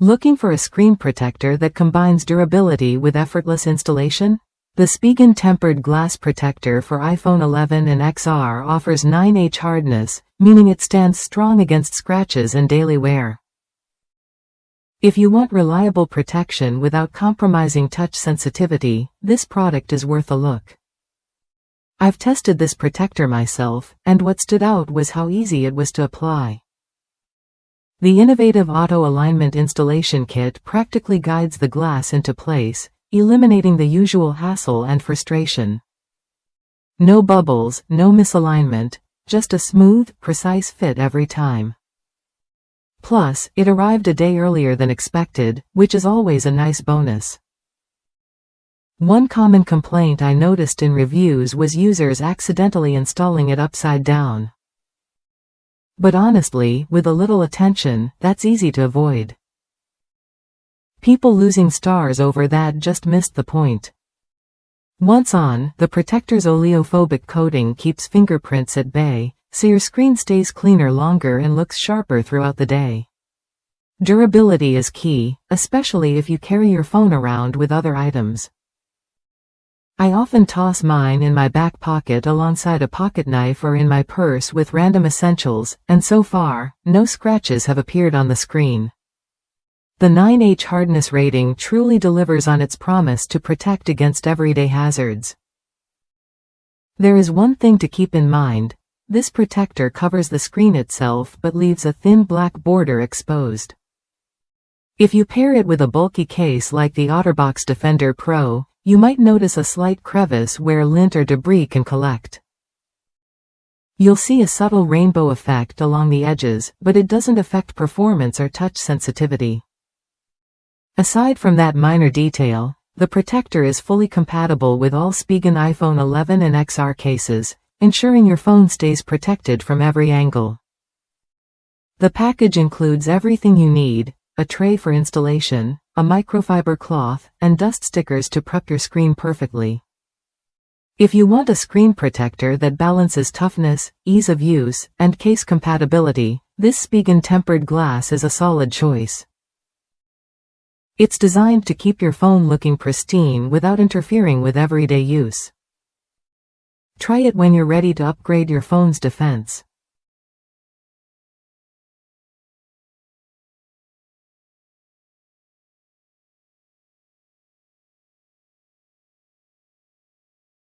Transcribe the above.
Looking for a screen protector that combines durability with effortless installation? The Spigen Tempered Glass Protector for iPhone 11 and XR offers 9H hardness, meaning it stands strong against scratches and daily wear. If you want reliable protection without compromising touch sensitivity, this product is worth a look. I've tested this protector myself, and what stood out was how easy it was to apply. The innovative auto alignment installation kit practically guides the glass into place, eliminating the usual hassle and frustration. No bubbles, no misalignment, just a smooth, precise fit every time. Plus, it arrived a day earlier than expected, which is always a nice bonus. One common complaint I noticed in reviews was users accidentally installing it upside down. But honestly, with a little attention, that's easy to avoid. People losing stars over that just missed the point. Once on, the protector's oleophobic coating keeps fingerprints at bay, so your screen stays cleaner longer and looks sharper throughout the day. Durability is key, especially if you carry your phone around with other items. I often toss mine in my back pocket alongside a pocket knife or in my purse with random essentials, and so far, no scratches have appeared on the screen. The 9H hardness rating truly delivers on its promise to protect against everyday hazards. There is one thing to keep in mind: this protector covers the screen itself but leaves a thin black border exposed. If you pair it with a bulky case like the OtterBox Defender Pro, you might notice a slight crevice where lint or debris can collect. You'll see a subtle rainbow effect along the edges, but it doesn't affect performance or touch sensitivity. Aside from that minor detail, the protector is fully compatible with all Spigen iPhone 11 and XR cases, ensuring your phone stays protected from every angle. The package includes everything you need: a tray for installation, a microfiber cloth, and dust stickers to prep your screen perfectly. If you want a screen protector that balances toughness, ease of use, and case compatibility, this Spigen Tempered Glass is a solid choice. It's designed to keep your phone looking pristine without interfering with everyday use. Try it when you're ready to upgrade your phone's defense.